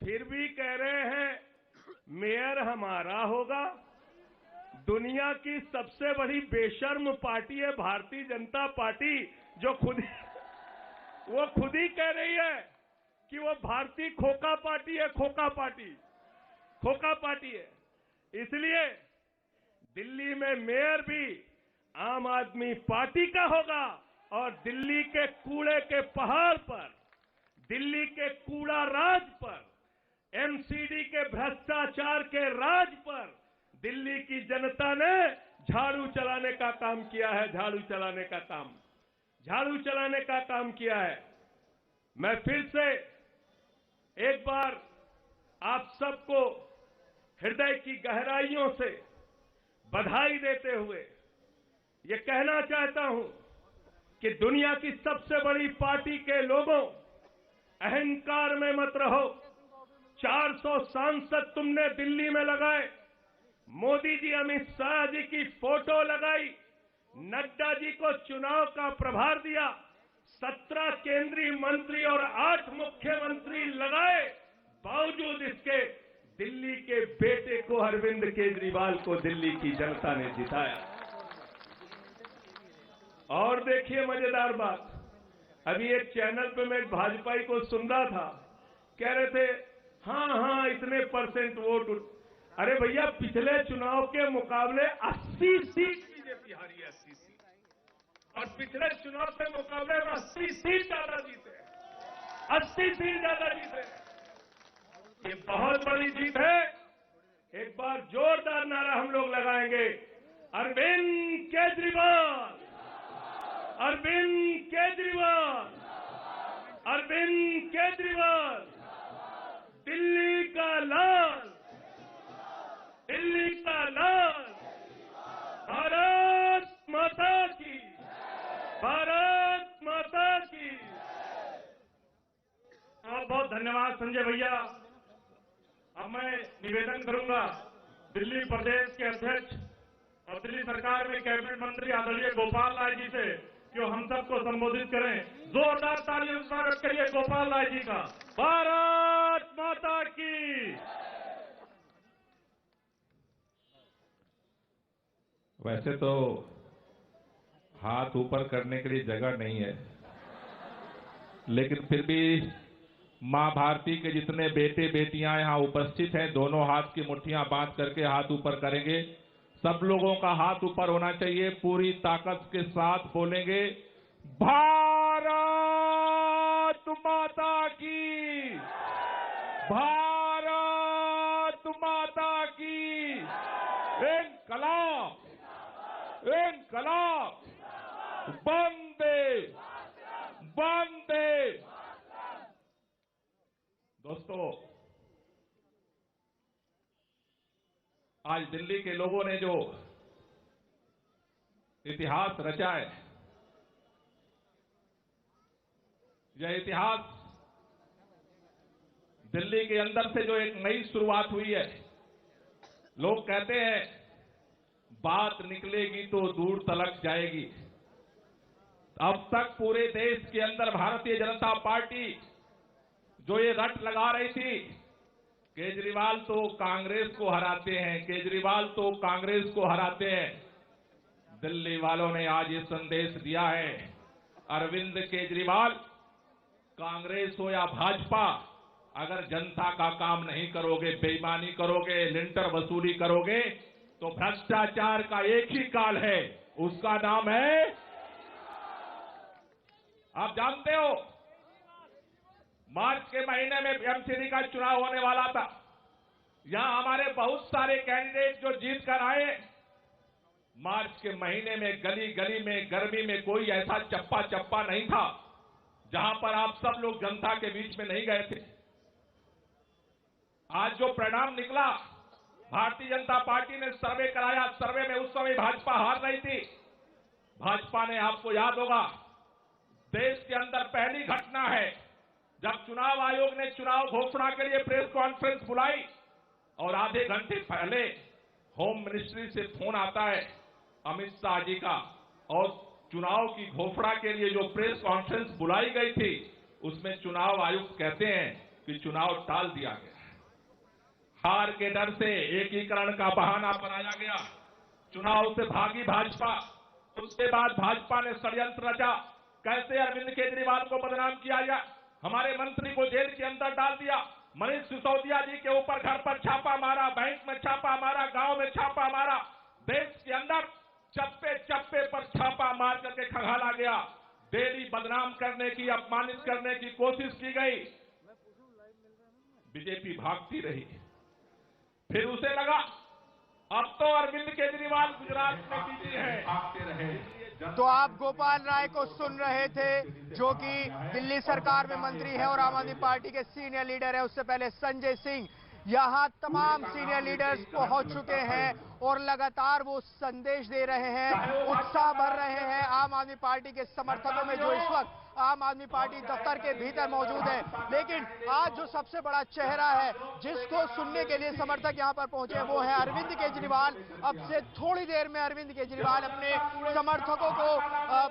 फिर भी कह रहे हैं मेयर हमारा होगा। दुनिया की सबसे बड़ी बेशर्म पार्टी है भारतीय जनता पार्टी, जो वो खुद ही कह रही है कि वो भारतीय खोखा पार्टी है, खोखा पार्टी है। इसलिए दिल्ली में मेयर भी आम आदमी पार्टी का होगा और दिल्ली के कूड़े के पहाड़ पर, दिल्ली के कूड़ा राज पर, एमसीडी के भ्रष्टाचार के राज पर दिल्ली की जनता ने झाड़ू चलाने का काम किया है, झाड़ू चलाने का काम किया है। मैं फिर से एक बार आप सबको हृदय की गहराइयों से बधाई देते हुए ये कहना चाहता हूं कि दुनिया की सबसे बड़ी पार्टी के लोगों, अहंकार में मत रहो। 400 सांसद तुमने दिल्ली में लगाए, मोदी जी अमित शाह जी की फोटो लगाई, नड्डा जी को चुनाव का प्रभार दिया, 17 केंद्रीय मंत्री और 8 मुख्यमंत्री लगाए, बावजूद इसके दिल्ली के बेटे को, अरविंद केजरीवाल को दिल्ली की जनता ने जिताया। और देखिए मजेदार बात, अभी एक चैनल पे मैं भाजपाई को सुन रहा था, कह रहे थे हाँ इतने % वोट। अरे भैया, पिछले चुनाव के मुकाबले 80 सीट बीजेपी हारी है, 80 सीट, और पिछले चुनाव के मुकाबले 80 सीट ज्यादा जीते, 80 सीट ज्यादा जीते। ये बहुत बड़ी जीत है। एक बार जोरदार नारा हम लोग लगाएंगे, अरविंद केजरीवाल, अरविंद केजरीवाल, अरविंद केजरीवाल, दिल्ली का लाल, दिल्ली का लाल, भारत माता की, भारत माता की। बहुत बहुत धन्यवाद संजय भैया। अब मैं निवेदन करूंगा दिल्ली प्रदेश के अध्यक्ष और दिल्ली सरकार में कैबिनेट मंत्री आदरणीय गोपाल राय जी से कि हम सबको संबोधित करें। जोरदार तालियों से स्वागत करिए गोपाल राय जी का। भारत माता की। वैसे तो हाथ ऊपर करने के लिए जगह नहीं है, लेकिन फिर भी मां भारती के जितने बेटे बेटियां यहां उपस्थित हैं, दोनों हाथ की मुट्ठियां बांध करके हाथ ऊपर करेंगे। सब लोगों का हाथ ऊपर होना चाहिए, पूरी ताकत के साथ बोलेंगे भारत माता की, भारत माता की। इनकलाब, इनकलाब, वंदे, वंदे। दोस्तों, आज दिल्ली के लोगों ने जो इतिहास रचा है, यह इतिहास दिल्ली के अंदर से जो एक नई शुरुआत हुई है। लोग कहते हैं बात निकलेगी तो दूर तलक जाएगी। अब तक पूरे देश के अंदर भारतीय जनता पार्टी जो ये रट लगा रही थी, केजरीवाल तो कांग्रेस को हराते हैं, केजरीवाल तो कांग्रेस को हराते हैं। दिल्ली वालों ने आज ये संदेश दिया है, अरविंद केजरीवाल, कांग्रेस हो या भाजपा, अगर जनता का काम नहीं करोगे, बेईमानी करोगे, लिंटर वसूली करोगे, तो भ्रष्टाचार का एक ही काल है, उसका नाम है, आप जानते हो, मार्च के महीने में एमसीडी का चुनाव होने वाला था। यहां हमारे बहुत सारे कैंडिडेट जो जीत कर आए, मार्च के महीने में गली गली में, गर्मी में कोई ऐसा चप्पा चप्पा नहीं था जहां पर आप सब लोग जनता के बीच में नहीं गए थे। आज जो परिणाम निकला, भारतीय जनता पार्टी ने सर्वे कराया, सर्वे में उस समय भाजपा हार रही थी। भाजपा ने, आपको याद होगा, देश के अंदर पहली घटना है जब चुनाव आयोग ने चुनाव घोषणा के लिए प्रेस कॉन्फ्रेंस बुलाई और आधे घंटे पहले होम मिनिस्ट्री से फोन आता है अमित शाह जी का, और चुनाव की घोषणा के लिए जो प्रेस कॉन्फ्रेंस बुलाई गई थी, उसमें चुनाव आयुक्त कहते हैं कि चुनाव टाल दिया गया। हार के डर से एकीकरण का बहाना बनाया गया, चुनाव से भागी भाजपा। उसके बाद भाजपा ने षड्यंत्र रचा, कैसे अरविंद केजरीवाल को बदनाम किया गया, हमारे मंत्री को जेल के अंदर डाल दिया, मनीष सिसोदिया जी के ऊपर घर पर छापा मारा, बैंक में छापा मारा, गांव में छापा मारा, देश के अंदर चप्पे चप्पे पर छापा मार करके खंगाला गया। डेली बदनाम करने की, अपमानित करने की कोशिश की गई। बीजेपी भागती रही। फिर उसे लगा अब तो अरविंद केजरीवाल गुजरात में बिजी हैं, भागते रहे। तो आप गोपाल राय को सुन रहे थे, जो कि दिल्ली सरकार में मंत्री है और आम आदमी पार्टी के सीनियर लीडर है। उससे पहले संजय सिंह, यहां तमाम सीनियर लीडर्स पहुंच चुके हैं और लगातार वो संदेश दे रहे हैं, उत्साह भर रहे हैं आम आदमी पार्टी के समर्थकों में, जो इस वक्त आम आदमी पार्टी दफ्तर के भीतर मौजूद है। लेकिन आज जो सबसे बड़ा चेहरा है, जिसको सुनने के लिए समर्थक यहां पर पहुंचे, वो है अरविंद केजरीवाल। अब से थोड़ी देर में अरविंद केजरीवाल अपने समर्थकों को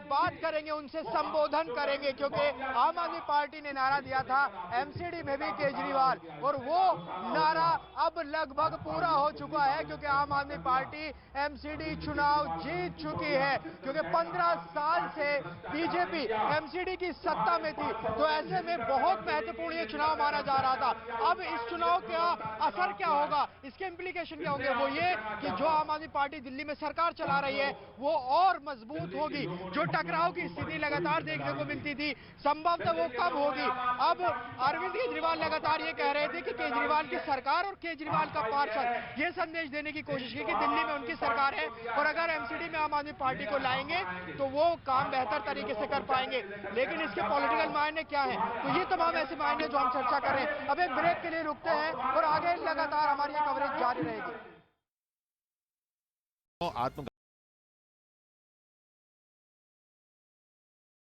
बात करेंगे, उनसे संबोधन करेंगे, क्योंकि आम आदमी पार्टी ने नारा दिया था एमसीडी में भी केजरीवाल, और वो नारा अब लगभग पूरा हो चुका है, क्योंकि आम आदमी पार्टी एमसीडी चुनाव जीत चुकी है। क्योंकि 15 साल से बीजेपी एमसीडी की सत्ता में थी, तो ऐसे में बहुत महत्वपूर्ण ये चुनाव माना जा रहा था। अब इस चुनाव का असर क्या होगा, इसके इंप्लीकेशन क्या होंगे, वो ये कि जो आम आदमी पार्टी दिल्ली में सरकार चला रही है वो और मजबूत होगी। जो टकराव की स्थिति लगातार देखने को मिलती थी, संभवतः वो कम होगी। अब अरविंद केजरीवाल लगातार ये कह रहे थे कि केजरीवाल की सरकार और केजरीवाल का पार्षद ये संदेश देने की कोशिश की कि दिल्ली में उनकी सरकार है, और अगर एमसीडी में आम आदमी पार्टी को लाएंगे तो वो काम बेहतर तरीके से कर पाएंगे। लेकिन इसके पॉलिटिकल मायने क्या है, तो ये तमाम ऐसे मायने जो हम चर्चा कर रहे हैं। अब एक ब्रेक के लिए रुकते हैं और आगे लगातार हमारी कवरेज जारी रहेगी। आत्म